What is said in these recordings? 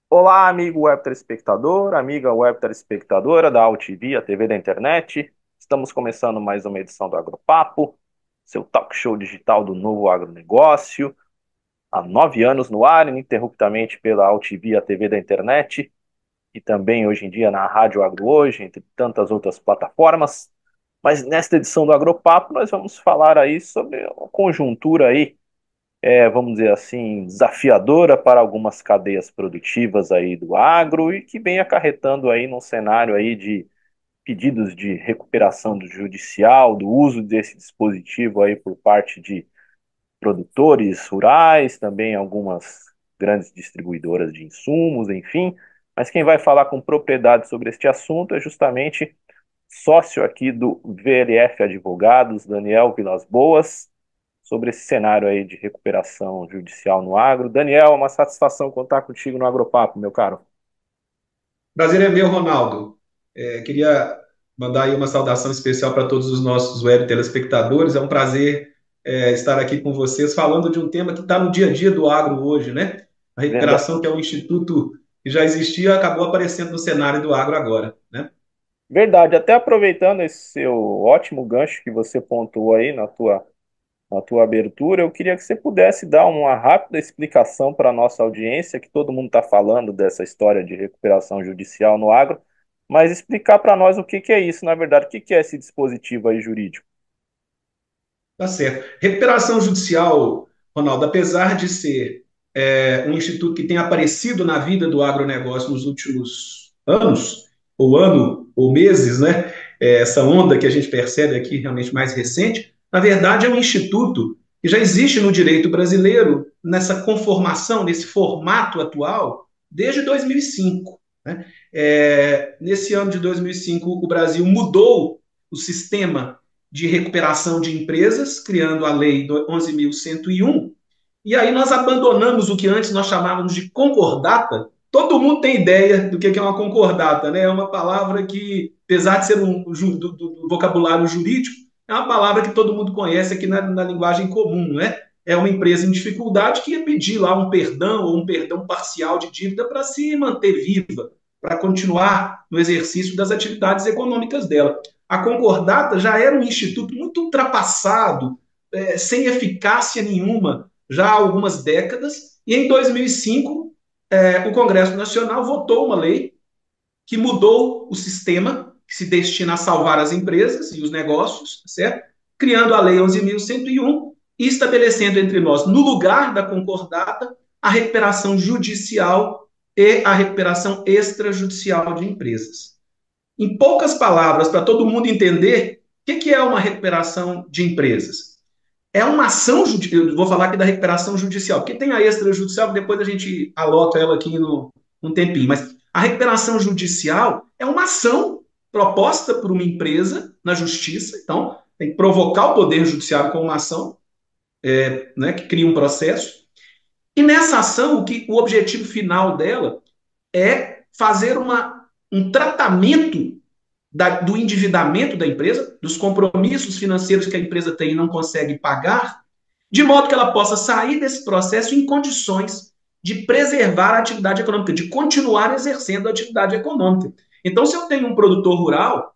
Olá, amigo web telespectador, amiga web telespectadora da AltV, a TV da internet. Estamos começando mais uma edição do Agropapo, seu talk show digital do novo agronegócio. Há 9 anos no ar, ininterruptamente pela AltV, a TV da internet, e também hoje em dia na Rádio Agro Hoje, entre tantas outras plataformas. Mas nesta edição do Agropapo nós vamos falar aí sobre a conjuntura aí vamos dizer assim, desafiadora para algumas cadeias produtivas aí do agro e que vem acarretando aí num cenário aí de pedidos de recuperação do judicial, do uso desse dispositivo aí por parte de produtores rurais, também algumas grandes distribuidoras de insumos, enfim. Mas quem vai falar com propriedade sobre este assunto é justamente sócio aqui do VLF Advogados, Daniel Vilas Boas, sobre esse cenário aí de recuperação judicial no agro. Daniel, é uma satisfação contar contigo no Agropapo, meu caro. Prazer é meu, Ronaldo. Queria mandar aí uma saudação especial para todos os nossos web telespectadores. É um prazer estar aqui com vocês falando de um tema que está no dia a dia do agro hoje, né? A Verdade, recuperação, que é um instituto que já existia, acabou aparecendo no cenário do agro agora, né? verdade. Até aproveitando esse seu ótimo gancho que você pontuou aí na tua abertura, eu queria que você pudesse dar uma rápida explicação para a nossa audiência, que todo mundo está falando dessa história de recuperação judicial no agro, mas explicar para nós o que que é isso, na verdade, o que que é esse dispositivo aí jurídico. Tá certo. Recuperação judicial, Ronaldo, apesar de ser um instituto que tem aparecido na vida do agronegócio nos últimos anos, ou ano, ou meses, né? Essa onda que a gente percebe aqui realmente mais recente, na verdade é um instituto que já existe no direito brasileiro nessa conformação, nesse formato atual, desde 2005. Né? Nesse ano de 2005, o Brasil mudou o sistema de recuperação de empresas, criando a Lei 11.101, e aí nós abandonamos o que antes nós chamávamos de concordata. Todo mundo tem ideia do que é uma concordata, né? É uma palavra que, apesar de ser do vocabulário jurídico, é uma palavra que todo mundo conhece aqui na linguagem comum, né? É uma empresa em dificuldade que ia pedir lá um perdão ou um perdão parcial de dívida para se manter viva, para continuar no exercício das atividades econômicas dela. A concordata já era um instituto muito ultrapassado, sem eficácia nenhuma, já há algumas décadas, e em 2005 o Congresso Nacional votou uma lei que mudou o sistema que se destina a salvar as empresas e os negócios, certo? Criando a Lei 11.101 e estabelecendo entre nós, no lugar da concordata, a recuperação judicial e a recuperação extrajudicial de empresas. Em poucas palavras, para todo mundo entender, o que é uma recuperação de empresas? É uma ação, eu vou falar aqui da recuperação judicial, porque tem a extrajudicial, que depois a gente alota ela aqui num tempinho, mas a recuperação judicial é uma ação proposta por uma empresa na justiça, então tem que provocar o poder judiciário com uma ação, né, que cria um processo, e nessa ação o objetivo final dela é fazer um tratamento do endividamento da empresa, dos compromissos financeiros que a empresa tem e não consegue pagar, de modo que ela possa sair desse processo em condições de preservar a atividade econômica, de continuar exercendo a atividade econômica. Então, se eu tenho um produtor rural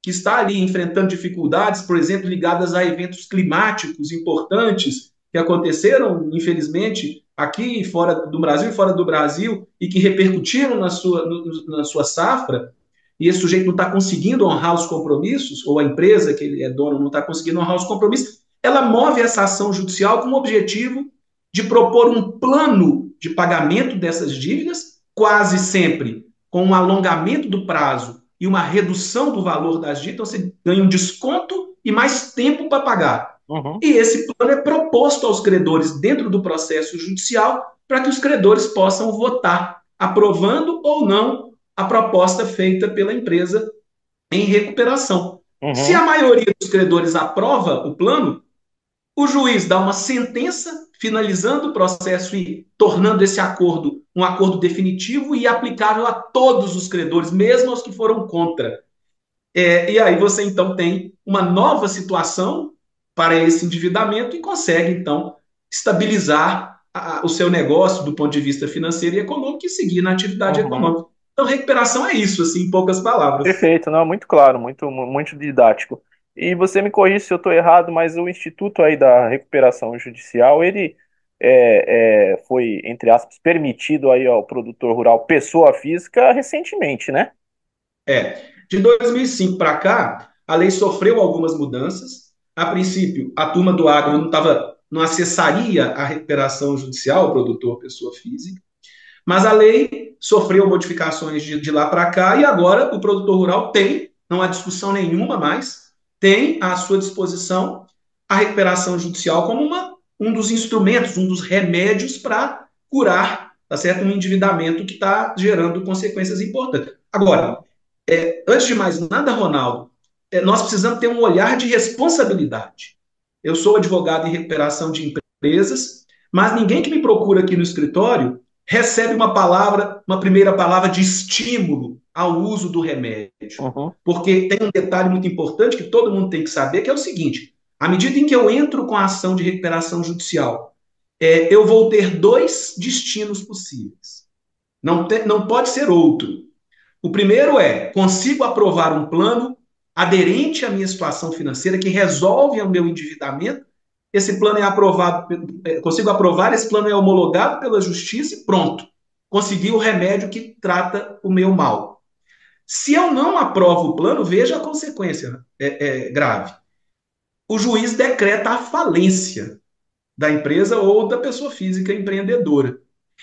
que está ali enfrentando dificuldades, por exemplo, ligadas a eventos climáticos importantes que aconteceram, infelizmente, aqui fora do Brasil e fora do Brasil, e que repercutiram na sua safra, e esse sujeito não está conseguindo honrar os compromissos, ou a empresa que ele é dono não está conseguindo honrar os compromissos, ela move essa ação judicial com o objetivo de propor um plano de pagamento dessas dívidas, quase sempre com um alongamento do prazo e uma redução do valor das dívidas, então você ganha um desconto e mais tempo para pagar. Uhum. E esse plano é proposto aos credores dentro do processo judicial para que os credores possam votar, aprovando ou não a proposta feita pela empresa em recuperação. Se a Uhum. maioria dos credores aprova o plano, o juiz dá uma sentença finalizando o processo e tornando esse acordo um acordo definitivo e aplicável a todos os credores, mesmo aos que foram contra. E aí você então tem uma nova situação para esse endividamento e consegue então estabilizar o seu negócio do ponto de vista financeiro e econômico e seguir na atividade Uhum. econômica. Então, recuperação é isso, assim, em poucas palavras. Perfeito, não, muito claro, muito didático. E você me corrige se eu estou errado, mas o Instituto aí da Recuperação Judicial, ele foi, entre aspas, permitido aí ao produtor rural pessoa física recentemente, né? De 2005 para cá, a lei sofreu algumas mudanças. A princípio, a turma do agro não acessaria a recuperação judicial, o produtor pessoa física. Mas a lei sofreu modificações de lá para cá e agora o produtor rural tem, não há discussão nenhuma mais, tem à sua disposição a recuperação judicial como um dos instrumentos, um dos remédios para curar, tá certo? Um endividamento que está gerando consequências importantes. Agora, Uhum. antes de mais nada, Ronaldo, nós precisamos ter um olhar de responsabilidade. Eu sou advogado em recuperação de empresas, mas ninguém que me procura aqui no escritório recebe uma primeira palavra de estímulo ao uso do remédio. Uhum. Porque tem um detalhe muito importante que todo mundo tem que saber, que é o seguinte: à medida em que eu entro com a ação de recuperação judicial, eu vou ter dois destinos possíveis. Não pode ser outro. O primeiro é: consigo aprovar um plano aderente à minha situação financeira que resolve o meu endividamento. Esse plano é aprovado, consigo aprovar, esse plano é homologado pela justiça e pronto. Consegui o remédio que trata o meu mal. Se eu não aprovo o plano, veja a consequência grave. O juiz decreta a falência da empresa ou da pessoa física empreendedora.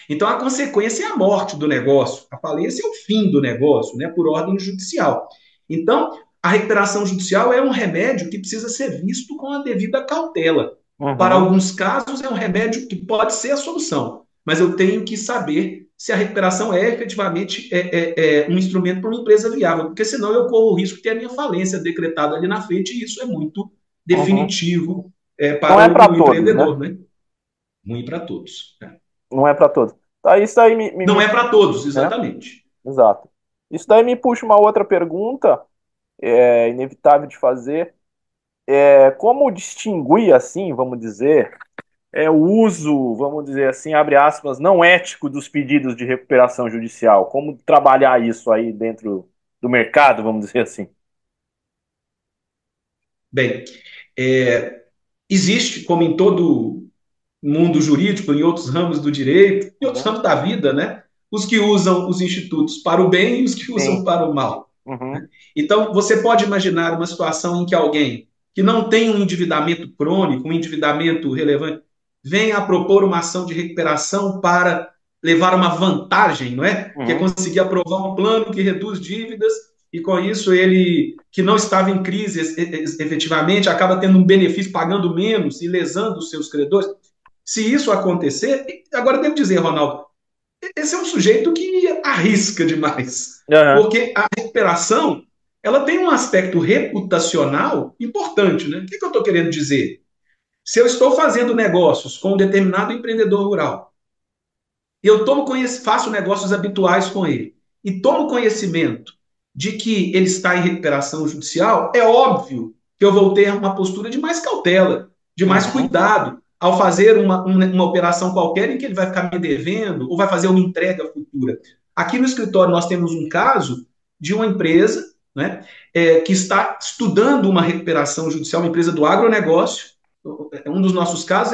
Então, a consequência é a morte do negócio. A falência é o fim do negócio, né, por ordem judicial. Então, a recuperação judicial é um remédio que precisa ser visto com a devida cautela. Para Uhum. alguns casos, é um remédio que pode ser a solução, mas eu tenho que saber se a recuperação é efetivamente um instrumento para uma empresa viável, porque senão eu corro o risco de ter a minha falência decretada ali na frente, e isso é muito Uhum. definitivo Não para é para o todos, né? empreendedor, né? Ruim para todos. Né? Não é para todos. Tá, isso aí Não é para todos, né? exatamente. Exato. Isso daí me puxa uma outra pergunta, inevitável de fazer. Como distinguir, assim, vamos dizer, o uso, vamos dizer assim, abre aspas, não ético dos pedidos de recuperação judicial? Como trabalhar isso aí dentro do mercado, vamos dizer assim? Bem, é, existe, como em todo mundo jurídico, em outros ramos do direito, em outros Uhum. ramos da vida, né? Os que usam os institutos para o bem e os que usam Sim. para o mal. Uhum. Né? Então, você pode imaginar uma situação em que alguém que não tem um endividamento crônico, um endividamento relevante, venha a propor uma ação de recuperação para levar uma vantagem, não é? Que é Uhum. conseguir aprovar um plano que reduz dívidas e com isso ele, que não estava em crise efetivamente, acaba tendo um benefício pagando menos e lesando os seus credores. Se isso acontecer, agora devo dizer, Ronaldo, esse é um sujeito que arrisca demais, Uhum. porque a recuperação ela tem um aspecto reputacional importante, né? O que eu estou querendo dizer? Se eu estou fazendo negócios com um determinado empreendedor rural, e eu faço negócios habituais com ele, e tomo conhecimento de que ele está em recuperação judicial, é óbvio que eu vou ter uma postura de mais cautela, de mais Uhum. cuidado ao fazer uma operação qualquer em que ele vai ficar me devendo ou vai fazer uma entrega futura. Aqui no escritório nós temos um caso de uma empresa, né, que está estudando uma recuperação judicial, uma empresa do agronegócio. Um dos nossos casos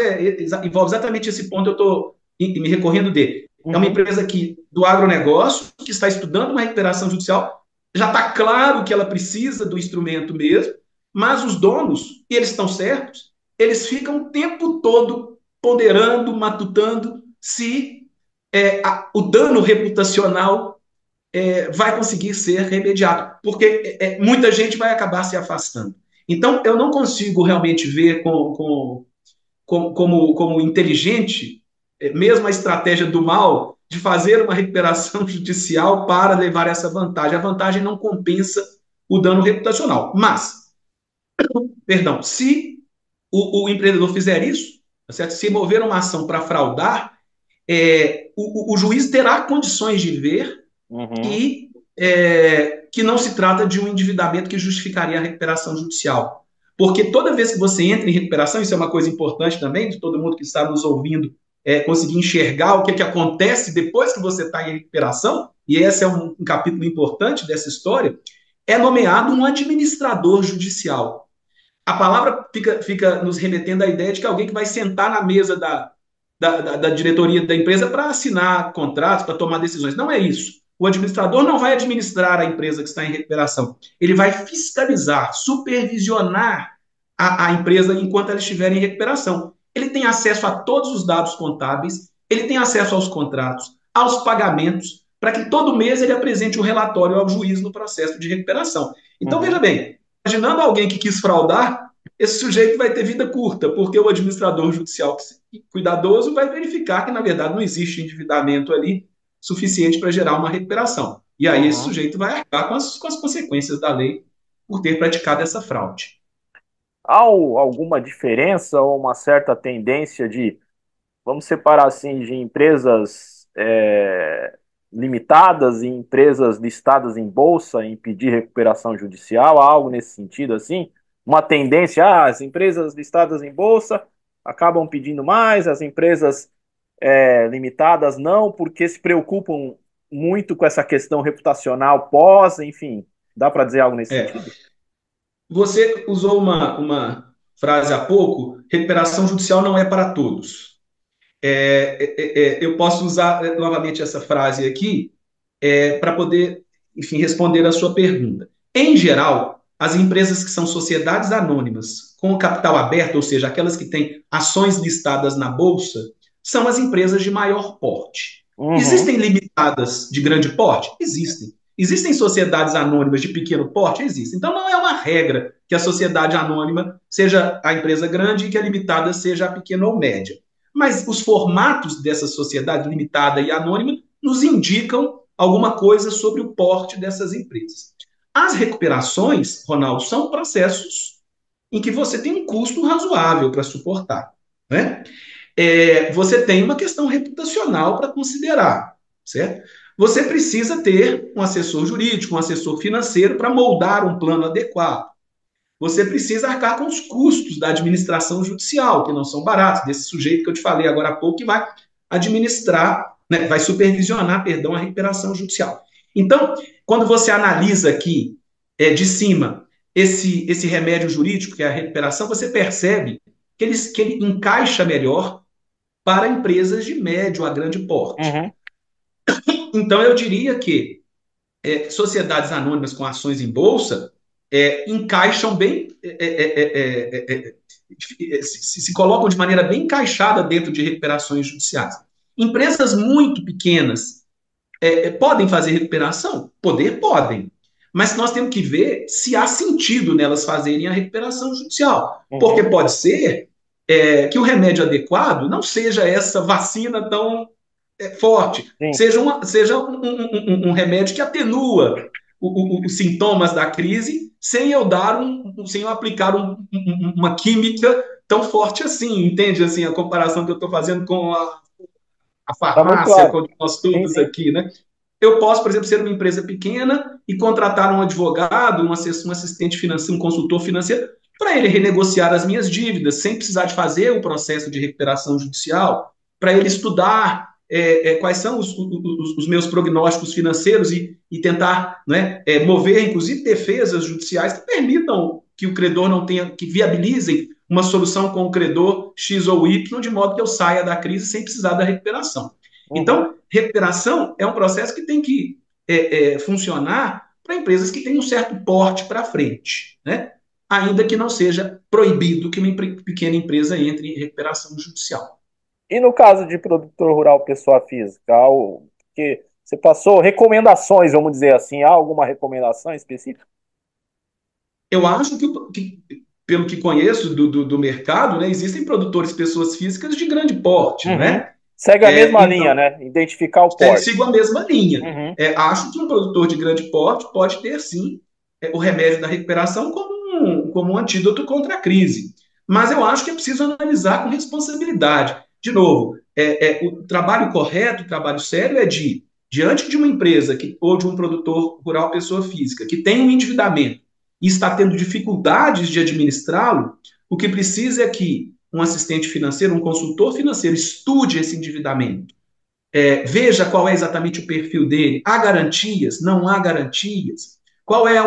envolve exatamente esse ponto, eu estou me recorrendo dele. É uma Uhum. empresa do agronegócio que está estudando uma recuperação judicial. Já está claro que ela precisa do instrumento mesmo, mas os donos, e eles estão certos, eles ficam o tempo todo ponderando, matutando se o dano reputacional vai conseguir ser remediado, porque muita gente vai acabar se afastando. Então, eu não consigo realmente ver como inteligente mesmo a estratégia do mal de fazer uma recuperação judicial para levar essa vantagem. A vantagem não compensa o dano reputacional. Mas, perdão, se o empreendedor fizer isso, tá certo? Se mover uma ação para fraudar, o juiz terá condições de ver Uhum, e que não se trata de um endividamento que justificaria a recuperação judicial. Porque toda vez que você entra em recuperação, isso é uma coisa importante também, de todo mundo que está nos ouvindo conseguir enxergar o que acontece depois que você está em recuperação, e esse é um capítulo importante dessa história, é nomeado um administrador judicial. A palavra fica nos remetendo à ideia de que alguém que vai sentar na mesa da diretoria da empresa para assinar contratos, para tomar decisões. Não é isso. O administrador não vai administrar a empresa que está em recuperação. Ele vai fiscalizar, supervisionar a empresa enquanto ela estiver em recuperação. Ele tem acesso a todos os dados contábeis, ele tem acesso aos contratos, aos pagamentos, para que todo mês ele apresente o relatório ao juiz no processo de recuperação. Então, veja uhum. bem, imaginando alguém que quis fraudar, esse sujeito vai ter vida curta, porque o administrador judicial cuidadoso vai verificar que, na verdade, não existe endividamento ali suficiente para gerar uma recuperação. E aí esse Uhum. sujeito vai arcar com as consequências da lei por ter praticado essa fraude. Há alguma diferença ou uma certa tendência de, vamos separar assim, de empresas limitadas e empresas listadas em bolsa em pedir recuperação judicial? Há algo nesse sentido assim? Uma tendência, as empresas listadas em bolsa acabam pedindo mais, as empresas limitadas não, porque se preocupam muito com essa questão reputacional pós, enfim, dá para dizer algo nesse É, sentido? você usou uma frase há pouco: recuperação judicial não é para todos. Eu posso usar novamente essa frase aqui para poder, enfim, responder a sua pergunta. Em geral, as empresas que são sociedades anônimas com o capital aberto, ou seja, aquelas que têm ações listadas na bolsa, são as empresas de maior porte. Uhum, Existem limitadas de grande porte? Existem. Existem sociedades anônimas de pequeno porte? Existem. Então não é uma regra que a sociedade anônima seja a empresa grande e que a limitada seja a pequena ou média. Mas os formatos dessa sociedade limitada e anônima nos indicam alguma coisa sobre o porte dessas empresas. As recuperações, Ronaldo, são processos em que você tem um custo razoável para suportar. Né? Você tem uma questão reputacional para considerar, certo? Você precisa ter um assessor jurídico, um assessor financeiro para moldar um plano adequado. Você precisa arcar com os custos da administração judicial, que não são baratos, desse sujeito que eu te falei agora há pouco, que vai administrar, né, vai supervisionar, perdão, a recuperação judicial. Então, quando você analisa aqui de cima esse remédio jurídico, que é a recuperação, você percebe que ele encaixa melhor para empresas de médio a grande porte. uhum. Então, eu diria que sociedades anônimas com ações em bolsa encaixam bem, se colocam de maneira bem encaixada dentro de recuperações judiciais. Empresas muito pequenas podem fazer recuperação? Poder, podem. Mas nós temos que ver se há sentido nelas fazerem a recuperação judicial. Porque Uhum, pode ser que o remédio adequado não seja essa vacina tão forte, sim. seja um remédio que atenua os sintomas da crise sem eu aplicar uma química tão forte assim, entende? Assim, a comparação que eu estou fazendo com a Tá muito farmácia, claro. com nós Sim, todos sim. aqui, né? Eu posso, por exemplo, ser uma empresa pequena e contratar um advogado, um assistente financeiro, um consultor financeiro, para ele renegociar as minhas dívidas, sem precisar de fazer o processo de recuperação judicial, para ele estudar quais são os meus prognósticos financeiros e tentar, né, mover, inclusive, defesas judiciais que permitam que o credor não tenha, que viabilizem uma solução com o credor X ou Y, de modo que eu saia da crise sem precisar da recuperação. Uhum. Então, recuperação é um processo que tem que funcionar para empresas que têm um certo porte para frente, né? Ainda que não seja proibido que uma pequena empresa entre em recuperação judicial. E no caso de produtor rural, pessoa física, que você passou recomendações, vamos dizer assim, há alguma recomendação específica? Eu acho pelo que conheço do mercado, né, existem produtores pessoas físicas de grande porte, não Uhum. é? Segue a mesma linha, Então, né? Identificar o porte. sigo a mesma linha. Uhum. Acho que um produtor de grande porte pode ter, sim, o remédio da recuperação como um antídoto contra a crise. Mas eu acho que é preciso analisar com responsabilidade. De novo, o trabalho correto, o trabalho sério é diante de uma empresa ou de um produtor rural, pessoa física, que tem um endividamento e está tendo dificuldades de administrá-lo, o que precisa é que um assistente financeiro, um consultor financeiro, estude esse endividamento. Veja qual é exatamente o perfil dele. Há garantias? Não há garantias? Qual é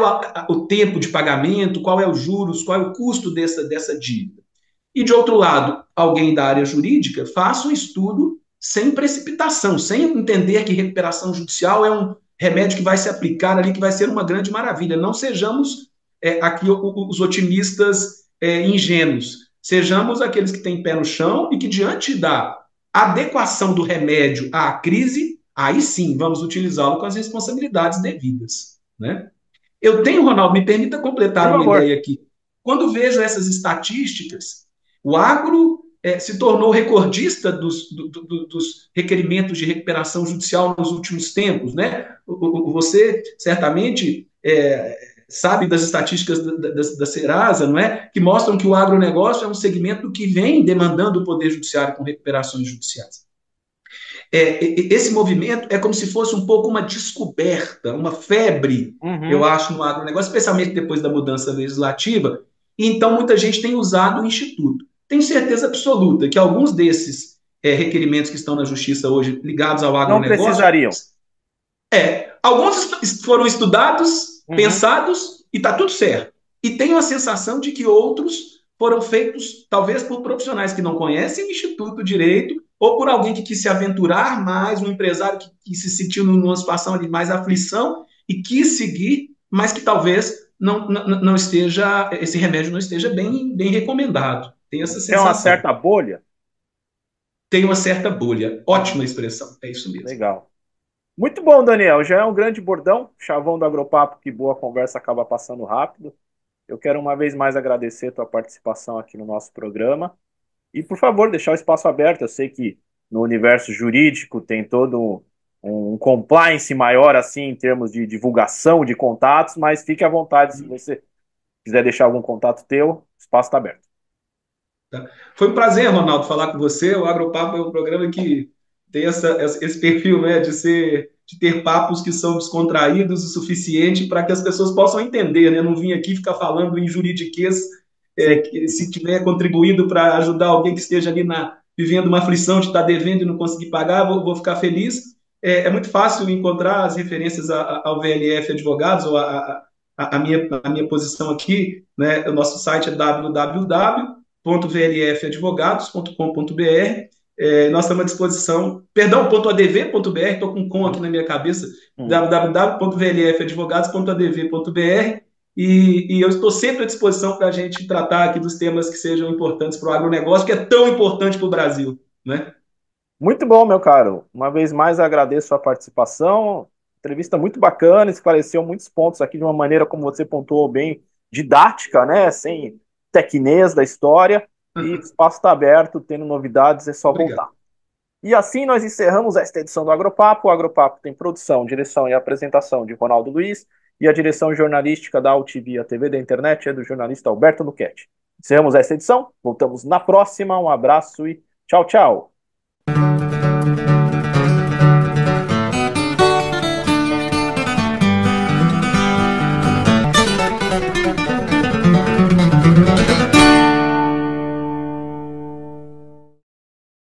o tempo de pagamento? Qual é os juros? Qual é o custo dessa dívida? E, de outro lado, alguém da área jurídica faça um estudo sem precipitação, sem entender que recuperação judicial é um remédio que vai se aplicar ali, que vai ser uma grande maravilha. Não sejamos aqui os otimistas ingênuos. Sejamos aqueles que têm pé no chão e que, diante da adequação do remédio à crise, aí sim vamos utilizá-lo com as responsabilidades devidas. Né? Eu tenho, Ronaldo, me permita Por completar uma favor. ideia aqui. Quando vejo essas estatísticas, o agro se tornou recordista dos requerimentos de recuperação judicial nos últimos tempos. Né? Você certamente sabe das estatísticas da Serasa, não é? Que mostram que o agronegócio é um segmento que vem demandando o Poder Judiciário com recuperações judiciais. Esse movimento é como se fosse um pouco uma descoberta, uma febre, eu Uhum. acho, no agronegócio, especialmente depois da mudança legislativa, e então muita gente tem usado o Instituto. Tenho certeza absoluta que alguns desses requerimentos que estão na justiça hoje ligados ao Não agronegócio, precisariam. alguns foram estudados, Uhum. pensados e está tudo certo. E tenho a sensação de que outros foram feitos, talvez por profissionais que não conhecem o Instituto Direito, ou por alguém que quis se aventurar mais, um empresário que se sentiu numa situação de mais aflição e quis seguir, mas que talvez não esteja, esse remédio não esteja bem recomendado. Tenho essa Tem uma sensação. certa bolha? Tem uma certa bolha. Uhum. Ótima expressão, é isso mesmo. Legal. Muito bom, Daniel. Já é um grande bordão. Chavão do Agropapo, que boa conversa acaba passando rápido. Eu quero uma vez mais agradecer a tua participação aqui no nosso programa. E, por favor, deixar o espaço aberto. Eu sei que no universo jurídico tem todo um compliance maior, assim, em termos de divulgação de contatos, mas fique à vontade se você quiser deixar algum contato teu, o espaço está aberto. Tá? Foi um prazer, Ronaldo, falar com você. O Agropapo é um programa que tem esse perfil, né, de ter papos que são descontraídos o suficiente para que as pessoas possam entender, né? Não vim aqui ficar falando em juridiquês, Sim. que se tiver contribuído para ajudar alguém que esteja ali vivendo uma aflição de estar devendo e não conseguir pagar, vou ficar feliz. É muito fácil encontrar as referências ao VLF Advogados ou a minha posição aqui, né? O nosso site é www.vlfadvogados.com.br. Nós estamos à disposição, perdão, .adv.br, estou com com aqui na minha cabeça, Hum. www.vlfadvogados.adv.br, e eu estou sempre à disposição para a gente tratar aqui dos temas que sejam importantes para o agronegócio, que é tão importante para o Brasil, né? Muito bom, meu caro. Uma vez mais agradeço a participação. Entrevista muito bacana, esclareceu muitos pontos aqui de uma maneira, como você pontuou bem, didática, né? Sem tecnês da história. E o espaço está aberto, tendo novidades, é só voltar. Obrigado. E assim nós encerramos esta edição do Agropapo. O Agropapo tem produção, direção e apresentação de Ronaldo Luiz, e a direção jornalística da UTV, a TV da internet, é do jornalista Alberto Luquete. Encerramos esta edição, voltamos na próxima. Um abraço e tchau, tchau.